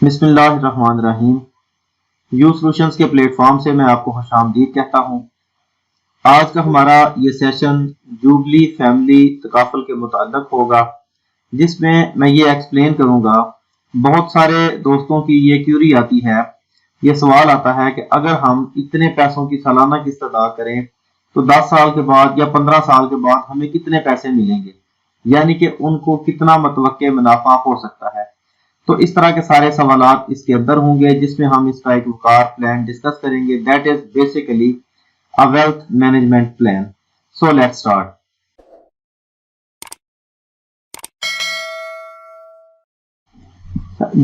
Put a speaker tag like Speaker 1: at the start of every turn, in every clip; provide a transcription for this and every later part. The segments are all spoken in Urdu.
Speaker 1: بسم اللہ الرحمن الرحیم۔ یو سولوشنز کے پلیٹ فارم سے میں آپ کو خوش آمدید کہتا ہوں۔ آج کا ہمارا یہ سیشن جوبلی فیملی تکافل کے متعلق ہوگا، جس میں میں یہ ایکسپلین کروں گا۔ بہت سارے دوستوں کی یہ کیوری آتی ہے، یہ سوال آتا ہے کہ اگر ہم اتنے پیسوں کی سالانہ قسط ادا کریں تو 10 سال کے بعد یا 15 سال کے بعد ہمیں کتنے پیسے ملیں گے، یعنی کہ ان کو کتنا متوقع منافع ہو سکتا ہے۔ تو اس طرح کے سارے سوالات اس کے اندر ہوں گے، جس میں ہم اس کا ایک وقار پلان ڈسکس کریں گے، that is basically a wealth management plan. So let's start.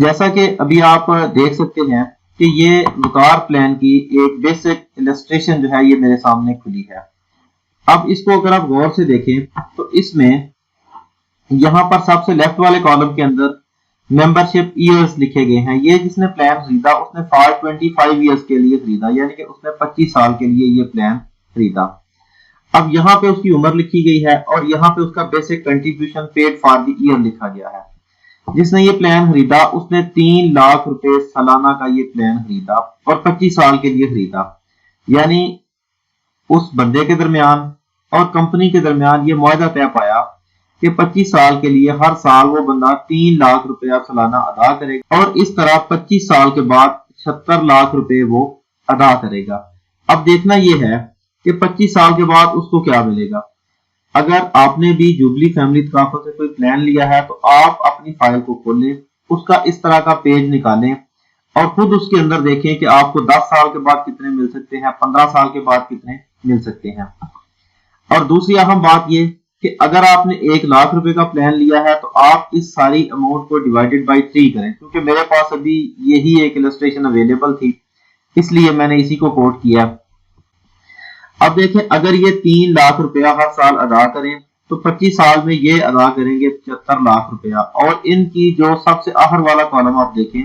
Speaker 1: جیسا کہ ابھی آپ دیکھ سکتے ہیں کہ یہ وقار پلان کی ایک بیسک السٹریشن جو ہے یہ میرے سامنے کھلی ہے۔ اب اس کو اگر آپ غور سے دیکھیں تو اس میں یہاں پر سب سے لیفٹ والے کالم کے اندر ممبرشپ ایئرز لکھے گئے ہیں۔ یہ جس نے پلان خریدا اس نے 25 ایئرز کے لیے خریدا، یعنی کہ اس نے 25 سال کے لیے یہ پلان خریدا۔ اب یہاں پہ اس کی عمر لکھی گئی ہے اور یہاں پہ اس کا basic contribution paid for the year لکھا گیا ہے۔ جس نے یہ پلان خریدا اس نے 3 لاکھ روپے سالانہ کا یہ پلان خریدا اور 25 سال کے لیے خریدا، یعنی اس بندے کے درمیان اور کمپنی کے درمیان یہ معاہدہ طے پایا کہ 25 سال کے لیے ہر سال وہ بندہ 3 لاکھ روپیہ سالانہ ادا کرے گا، اور اس طرح 25 سال کے بعد 76 لاکھ روپے وہ ادا کرے گا۔ اب دیکھنا یہ ہے کہ 25 سال کے بعد اس کو کیا ملے گا۔ اگر آپ نے بھی جوبلی فیملی تکافل سے کوئی پلان لیا ہے تو آپ اپنی فائل کو کھولیں، اس کا اس طرح کا پیج نکالیں اور خود اس کے اندر دیکھیں کہ آپ کو 10 سال کے بعد کتنے مل سکتے ہیں، 15 سال کے بعد کتنے مل سکتے ہیں۔ اور دوسری اہم بات یہ کہ اگر آپ نے 1 لاکھ روپے کا پلان لیا ہے تو آپ اس ساری اماؤنٹ کو ڈیوائیڈڈ بائی 3 کریں، کیونکہ میرے پاس ابھی یہی ایک السٹریشن اویلیبل تھی، اس لیے میں نے اسی کو کوٹ کیا۔ اب دیکھیں اگر یہ 3 لاکھ روپیہ ہر سال ادا کریں تو 25 سال میں یہ ادا کریں گے 75 لاکھ روپیہ، اور ان کی جو سب سے آخر والا کالم آپ دیکھیں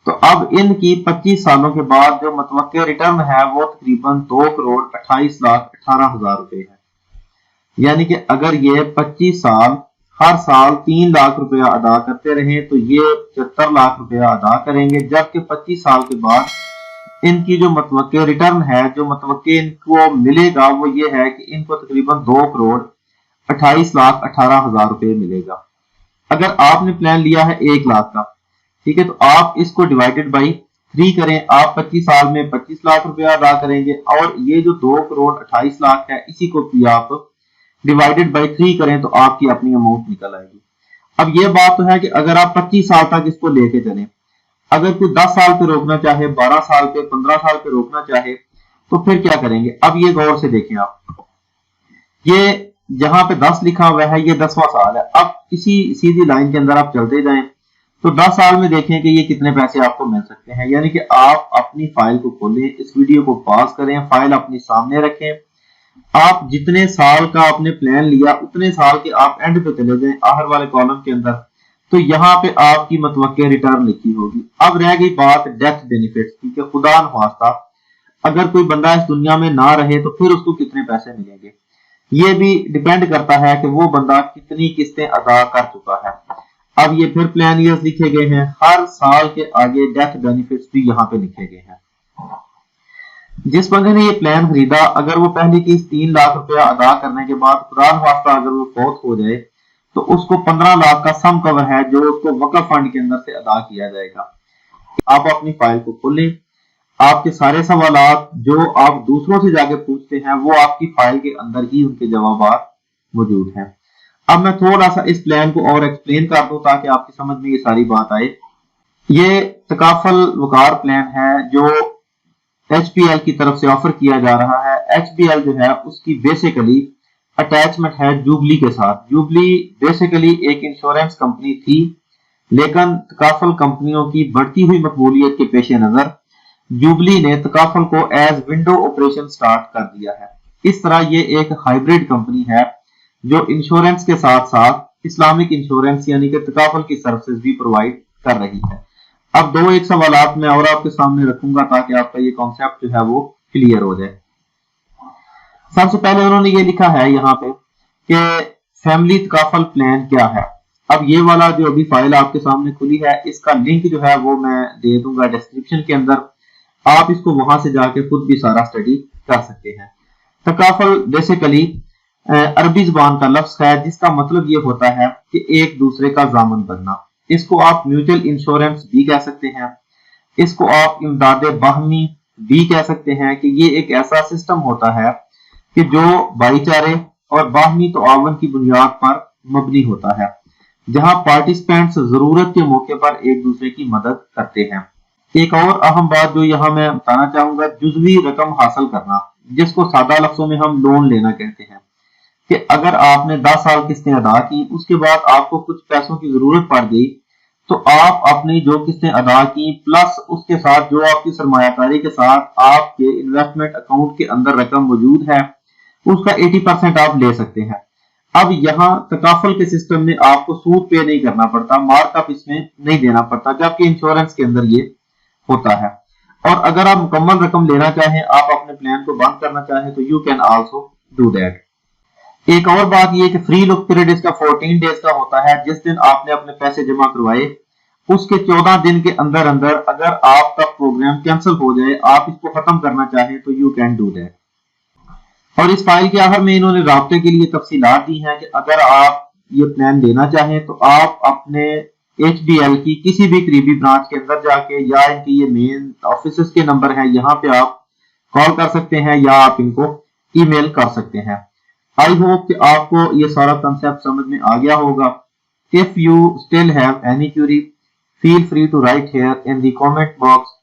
Speaker 1: تو اب ان کی 25 سالوں کے بعد جو متوقع ریٹرن ہے وہ تقریباً 2,28,18,000 روپے ہے۔ یعنی کہ اگر یہ 25 سال ہر سال 3 لاکھ روپیہ ادا کرتے رہیں تو یہ 75 لاکھ روپیہ ادا کریں گے، جبکہ 25 سال کے بعد ان کی جو متوقع ریٹرن ہے، جو متوقع ان کو ملے گا وہ یہ ہے کہ ان کو تقریباً 2,28,18,000 روپے ملے گا۔ اگر آپ نے پلان لیا ہے 1 لاکھ کا، ٹھیک ہے، تو آپ اس کو ڈیوائیڈڈ بائی 3 کریں، آپ 25 سال میں 25 لاکھ روپیہ ادا کریں گے، اور یہ جو 2,28,00,000 ہے اسی کو بھی آپ ڈیوائیڈڈ بائی 3 کریں تو آپ کی اپنی اماؤنٹ نکل آئے گی۔ اب یہ بات تو ہے کہ اگر آپ 25 سال تک اس کو لے کے چلیں، اگر کوئی 10 سال پہ روکنا چاہے، 12 سال پہ، 15 سال پہ روکنا چاہے تو پھر کیا کریں گے۔ اب یہ غور سے دیکھیں، آپ یہ جہاں پہ 10 لکھا ہوا ہے یہ 10واں سال ہے۔ اب اسی سیدھی لائن کے اندر آپ چلتے جائیں تو 10 سال میں دیکھیں کہ یہ کتنے پیسے آپ کو مل سکتے ہیں۔ یعنی کہ آپ اپنی فائل کو کھولیں، اس ویڈیو کو پاز کریں، فائل اپنی سامنے رکھیں، آپ جتنے سال کا آپ نے پلان لیا اتنے سال کے آپ اینڈ پہ چلے جائیں آخر والے کالم کے اندر، تو یہاں پہ آپ کی متوقع ریٹرن لکھی ہوگی۔ اب رہ گئی بات ڈیتھ بینیفٹس کی کہ خدا نخواستہ اگر کوئی بندہ اس دنیا میں نہ رہے تو پھر اس کو کتنے پیسے ملیں گے۔ یہ بھی ڈیپینڈ کرتا ہے کہ وہ بندہ کتنی قسطیں ادا کر چکا ہے۔ اب یہ پھر پلان ایئرز لکھے گئے ہیں، ہر سال کے آگے ڈیتھ بینیفٹس بھی یہاں پہ لکھے گئے ہیں۔ جس بندے نے یہ پلان خریدا اگر وہ پہلی قسط 3 لاکھ روپیہ ادا کرنے کے بعد خدا نخواستہ اگر وہ فوت ہو جائے تو اس کو 15 لاکھ کا سم کور ہے جو اس کو وقف فنڈ کے اندر سے ادا کیا جائے گا۔ آپ اپنی فائل کو کھولیں، آپ کے سارے سوالات جو آپ دوسروں سے جا کے پوچھتے ہیں وہ آپ کی فائل کے اندر ہی ان کے جوابات موجود ہیں۔ اب میں تھوڑا سا اس پلان کو اور ایکسپلین کر دوں تاکہ آپ کی سمجھ میں یہ ساری بات آئے۔ یہ تکافل وقار پلان ہے جو ایچ پی ایل کی طرف سے آفر کیا جا رہا ہے۔ ایچ پی ایل جو ہے اس کی بیسیکلی اٹیچمنٹ ہے جوبلی کے ساتھ۔ جوبلی بیسیکلی ایک انشورنس کمپنی تھی، لیکن تکافل کمپنیوں کی بڑھتی ہوئی مقبولیت کے پیش نظر جوبلی نے تکافل کو ایز ونڈو آپریشن سٹارٹ کر دیا ہے۔ اس طرح یہ ایک ہائیبریڈ کمپنی ہے جو انشورنس کے ساتھ ساتھ اسلامک انشورنس یعنی کہ تکافل کی سروسز بھی پرووائڈ کر رہی ہے۔ اب 2 سوالات میں اور آپ کے سامنے رکھوں گا تاکہ آپ کا یہ کانسیپٹ جو ہے وہ کلیئر ہو جائے۔ سب سے پہلے انہوں نے یہ لکھا ہے یہاں پہ کہ فیملی تکافل پلان کیا ہے۔ اب یہ والا جو ابھی فائل آپ کے سامنے کھلی ہے اس کا لنک جو ہے وہ میں دے دوں گا ڈسکرپشن کے اندر، آپ اس کو وہاں سے جا کے خود بھی سارا اسٹڈی کر سکتے ہیں۔ تکافل بیسیکلی عربی زبان کا لفظ ہے جس کا مطلب یہ ہوتا ہے کہ ایک دوسرے کا ضامن بننا۔ اس کو آپ میوچل انشورنس بھی کہہ سکتے ہیں، اس کو آپ امداد باہمی بھی کہہ سکتے ہیں کہ یہ ایک ایسا سسٹم ہوتا ہے کہ جو بھائی چارے اور باہمی تعاون کی بنیاد پر مبنی ہوتا ہے، جہاں پارٹیسپینٹس ضرورت کے موقع پر ایک دوسرے کی مدد کرتے ہیں۔ ایک اور اہم بات جو یہاں میں بتانا چاہوں گا، جزوی رقم حاصل کرنا، جس کو سادہ لفظوں میں ہم لون لینا کہتے ہیں، کہ اگر آپ نے 10 سال قسطیں ادا کی، اس کے بعد آپ کو کچھ پیسوں کی ضرورت پڑ گئی، تو آپ اپنی جو قسطیں ادا کی پلس اس کے ساتھ جو آپ کی سرمایہ کاری کے ساتھ آپ کے انویسٹمنٹ اکاؤنٹ کے اندر رقم موجود ہے اس کا 80% آپ لے سکتے ہیں۔ اب یہاں تکافل کے سسٹم میں آپ کو سود پے نہیں کرنا پڑتا، مارک اپ اس میں نہیں دینا پڑتا، جبکہ انشورنس کے اندر یہ ہوتا ہے۔ اور اگر آپ مکمل رقم لینا چاہیں، آپ اپنے پلان کو بند کرنا چاہیں تو you can also do that. ایک اور بات یہ کہ فری لک پیریڈ اس کا 14 ڈیز کا ہوتا ہے، جس دن آپ نے اپنے پیسے جمع کروائے اس کے 14 دن کے اندر اگر آپ کا پروگرام کینسل ہو جائے، آپ اس کو ختم کرنا چاہیں تو یو کین ڈو دیٹ۔ اور اس فائل کے آخر میں انہوں نے رابطے کے لیے تفصیلات دی ہیں کہ اگر آپ یہ پلان لینا چاہیں تو آپ اپنے HBL کی کسی بھی قریبی برانچ کے اندر جا کے، یا ان کی یہ مین آفیسز کے نمبر ہیں یہاں پہ آپ کال کر سکتے ہیں، یا آپ ان کو ای میل کر سکتے ہیں۔ آئی ہوپ کہ آپ کو یہ سارا کنسیپٹ سمجھ میں آ گیا ہوگا۔ If you still have any query, feel free to write here in the comment box